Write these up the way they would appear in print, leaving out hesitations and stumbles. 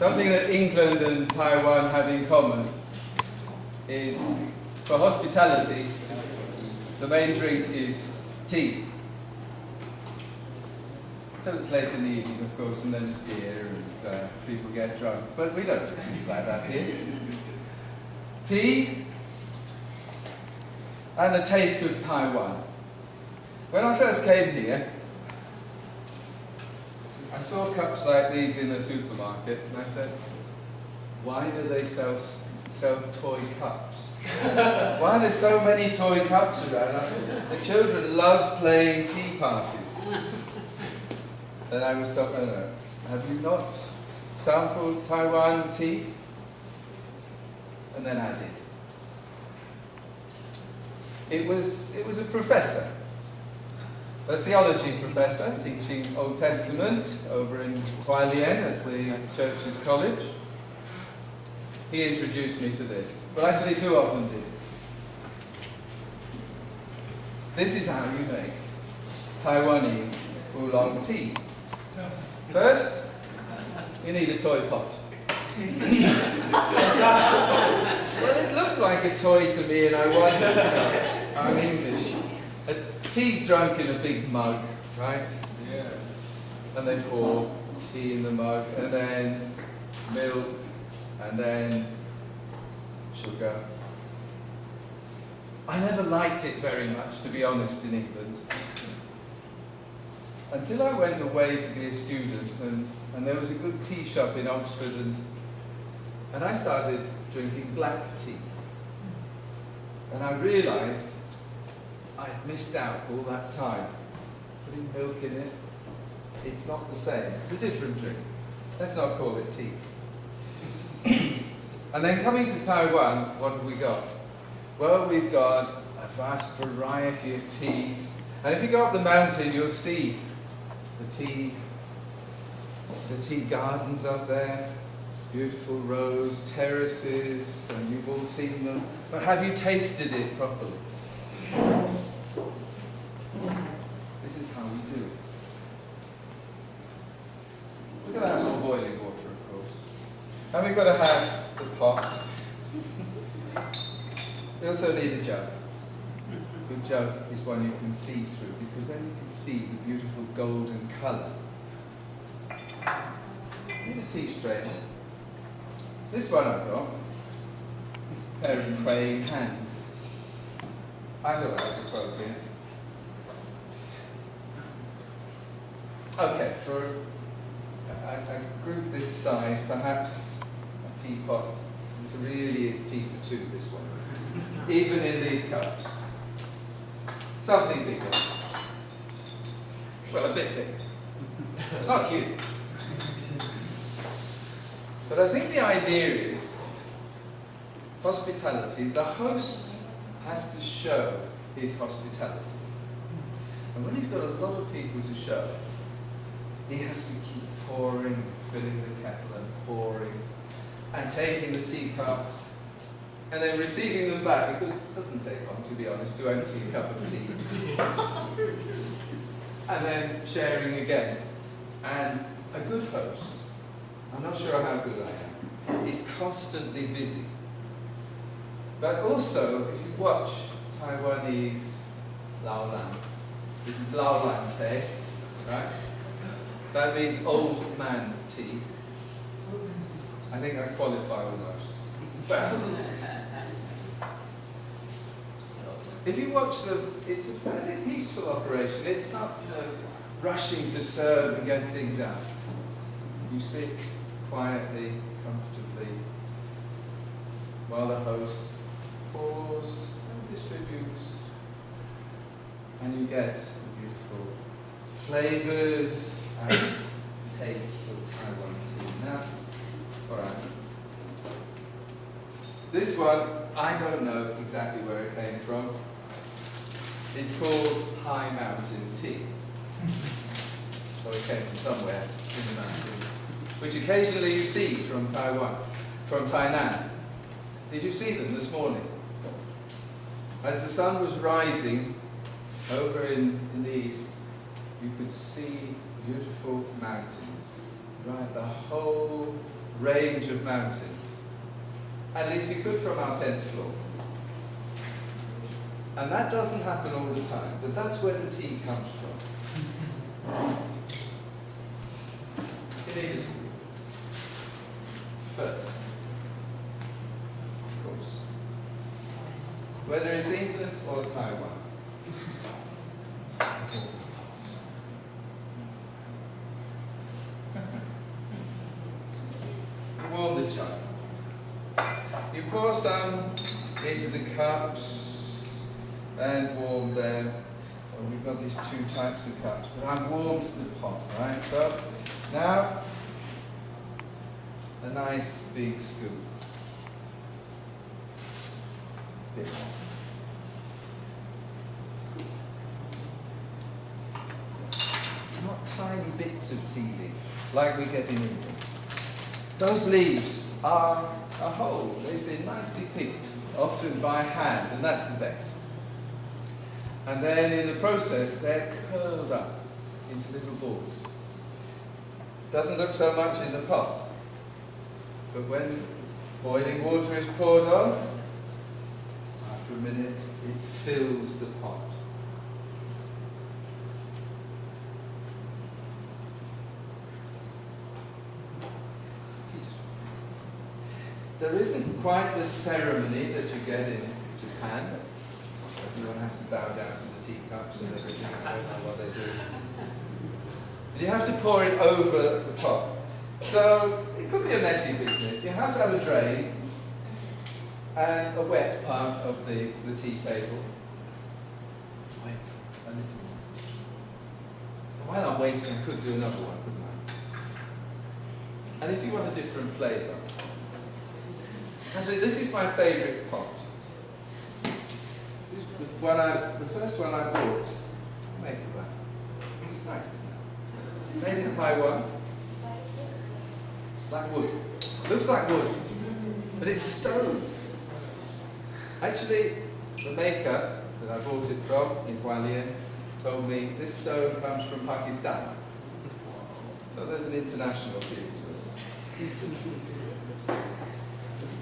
Something that England and Taiwan have in common is, for hospitality, the main drink is tea. So it's late in the evening, of course, and then beer, and people get drunk. But we don't do things like that here. Tea and the taste of Taiwan. When I first came here, I saw cups like these in the supermarket, and I said, why do they sell toy cups? Why are there so many toy cups around? The children love playing tea parties. And I was talking, have you not sampled Taiwan tea? And then I did. It was a professor, a theology professor teaching Old Testament over in Hualien at the Church's College. He introduced me to this. Well, actually, too often did. This is how you make Taiwanese oolong tea. First, you need a toy pot. Well, it looked like a toy to me, and I wondered, I'm English. Tea's drunk in a big mug, right? Yeah. And they pour tea in the mug, and then milk, and then sugar. I never liked it very much, to be honest, in England. Until I went away to be a student, and there was a good tea shop in Oxford, and I started drinking black tea. And I realised I'd missed out all that time. Putting milk in it, it's not the same. It's a different drink. Let's not call it tea. And then coming to Taiwan, what have we got? Well, we've got a vast variety of teas. And if you go up the mountain, you'll see the tea gardens up there. Beautiful rows, terraces, and you've all seen them. But have you tasted it properly? This is how we do it. We've got to have some boiling water, of course. And we've got to have the pot. We also need a jug. A good jug is one you can see through, because then you can see the beautiful golden colour. Need a tea strainer. This one I've got, a pair of praying hands. I thought that was appropriate. Okay, for a group this size, perhaps a teapot. This really is tea for two, this one. Even in these cups. Something bigger. Well, a bit bigger. Not huge. But I think the idea is hospitality. The host has to show his hospitality. And when he's got a lot of people to show, he has to keep pouring, filling the kettle and pouring, and taking the teacups, and then receiving them back, because it doesn't take long, to be honest, to empty a cup of tea. And then sharing again. And a good host, I'm not sure how good I am, is constantly busy. But also, if you watch Taiwanese Lao Lang, this is Lao Lang tea, right? That means old man tea. I think I qualify almost. Well, if you watch it's a fairly peaceful operation. It's not rushing to serve and get things out. You sit quietly, comfortably, while the host pours and distributes, and you get the beautiful flavours and taste of Taiwan tea. Now, alright. This one, I don't know exactly where it came from. It's called High Mountain Tea. So it came from somewhere in the mountains, which occasionally you see from Taiwan, from Tainan. Did you see them this morning? As the sun was rising over in the east, you could see beautiful mountains, right, the whole range of mountains. At least we could from our 10th floor. And that doesn't happen all the time, but that's where the tea comes from. You need a school. First, of course. Whether it's England or Taiwan. Warm the chai. You pour some into the cups and warm them. Well, we've got these two types of cups, but I've warmed the pot, right? So now a nice big scoop. Bit more. It's not tiny bits of tea leaf like we get in England. Those leaves are a whole. They've been nicely picked, often by hand, and that's the best. And then in the process, they're curled up into little balls. Doesn't look so much in the pot, but when boiling water is poured on, after a minute, it fills the pot. There isn't quite the ceremony that you get in Japan. Everyone has to bow down to the teacups and everything. I don't know what they do. But you have to pour it over the pot. So it could be a messy business. You have to have a drain and a wet part of the tea table. Wait for a little more. So while I'm waiting, I could do another one, couldn't I? And if you want a different flavour, actually, this is my favourite pot. This is the first one I bought. Made of that. It's nice, isn't it? Made in Taiwan. Like wood. Looks like wood, but it's stone. Actually, the maker that I bought it from in Hualien told me this stone comes from Pakistan. So there's an international feel to it.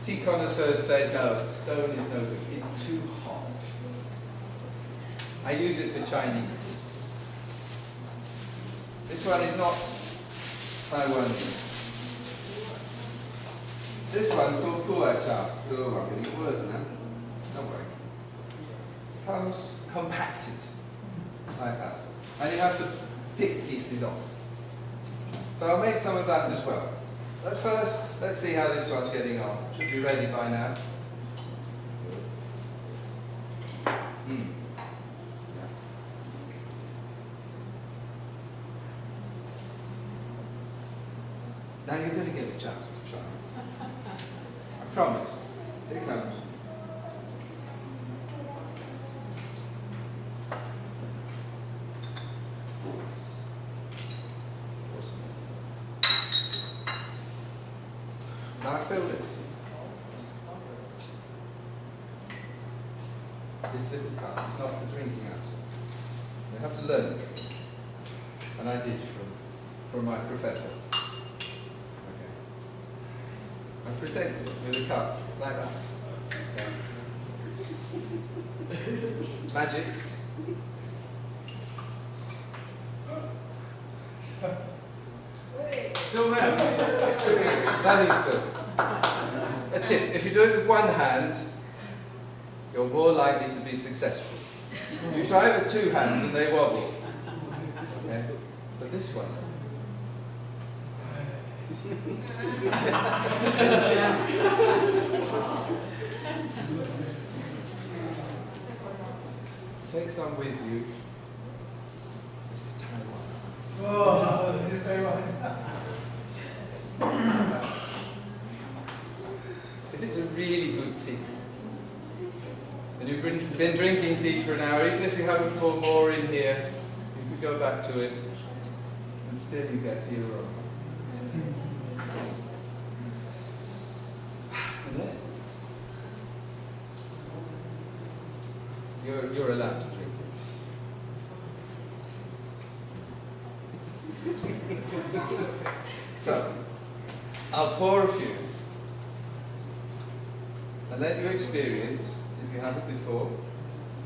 Tea connoisseurs say, no, stone is no good. It's too hot. I use it for Chinese tea. This one is not Taiwanese. This one's called Kuai Cha. I'm getting word now. Don't worry. It comes compacted, like that. And you have to pick pieces off. So I'll make some of that as well. But first, let's see how this one's getting on. Should be ready by now. Yeah. Now you're going to get a chance to try it. I promise. Here it comes. Now I feel this. This little cup is not for drinking out of. You have to learn this thing. And I did from my professor. Okay. I present it with a cup like that. Okay. Magic. Still there? That is good. A tip, if you do it with one hand, you're more likely to be successful. You try it with two hands and they wobble. Okay? But this one. Take some with you. This is Taiwan. Oh, this is Taiwan. If it's a really good tea, and you've been drinking tea for an hour, even if you haven't poured more in here, you could go back to it, and still you get the aroma. And then, you're allowed to drink it. So, I'll pour a few and let you experience, if you haven't before,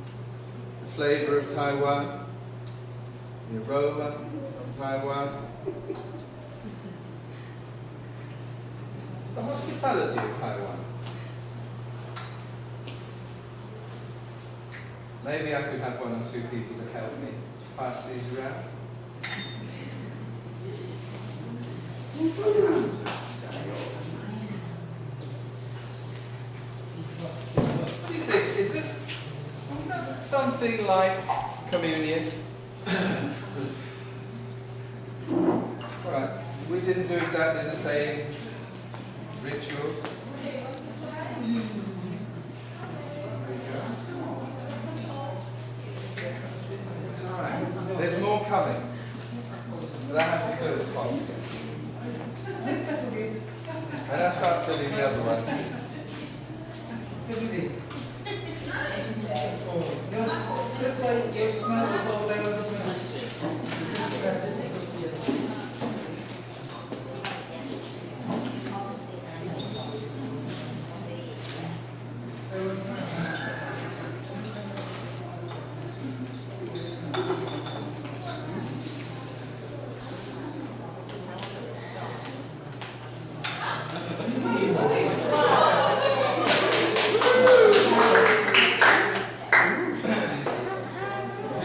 the flavour of Taiwan, the aroma of Taiwan, the hospitality of Taiwan. Maybe I could have one or two people to help me to pass these around. What do you think? Is this something like communion? Alright, we didn't do exactly the same ritual. It's alright. There's more coming. But I have to fill the pot again. And I start filling the other one. That's why your smell is all there was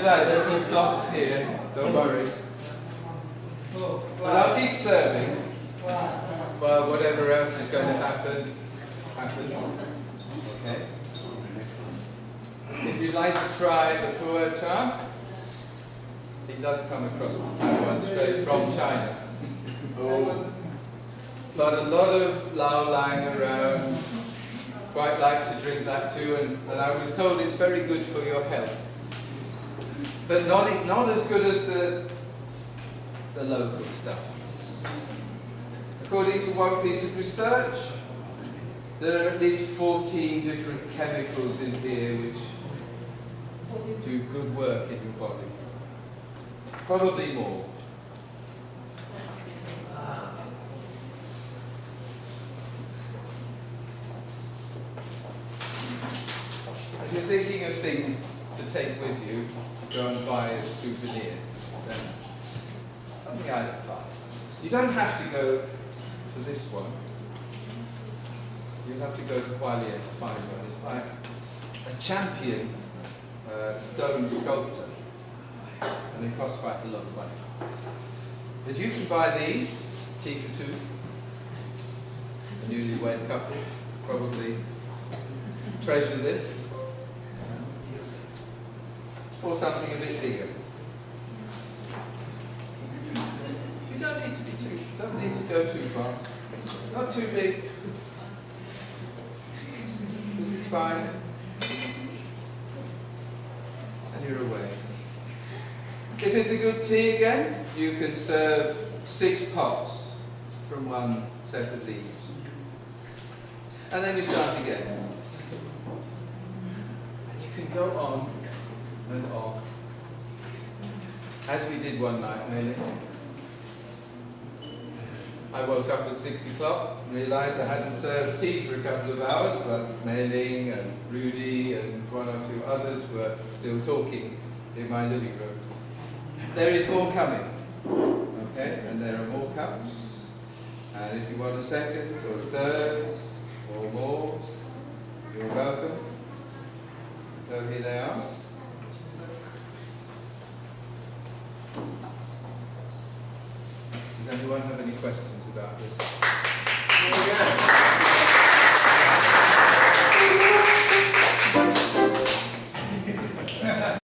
There's some cloths here, don't worry. But I'll keep serving while whatever else is going to happen, happens. Okay. If you'd like to try the pu'er cha, it does come across the Taiwan straight from China. But a lot of lao lying around, quite like to drink that too, and I was told it's very good for your health. But not as good as the local stuff. According to one piece of research, there are at least 14 different chemicals in here which do good work in your body. Probably more. If you're thinking of things to take with you, to go and buy as souvenirs, then something I'd advise. You don't have to go for this one. You'll have to go to Hualien to find one. It's by a champion stone sculptor, and they cost quite a lot of money. But you can buy these, tea for two. A newlywed couple probably treasure this. Or something a bit bigger. You don't need to go too far. Not too big. This is fine. And you're away. If it's a good tea again, you can serve 6 pots from one set of these. And then you start again. And you can go on and on. As we did one night, Mei Ling. I woke up at 6 o'clock and realised I hadn't served tea for a couple of hours, but Mei Ling and Rudy and one or two others were still talking in my living room. There is more coming, okay? And there are more cups. And if you want a second or a third or more, you're welcome. So here they are. Does anyone have any questions about this?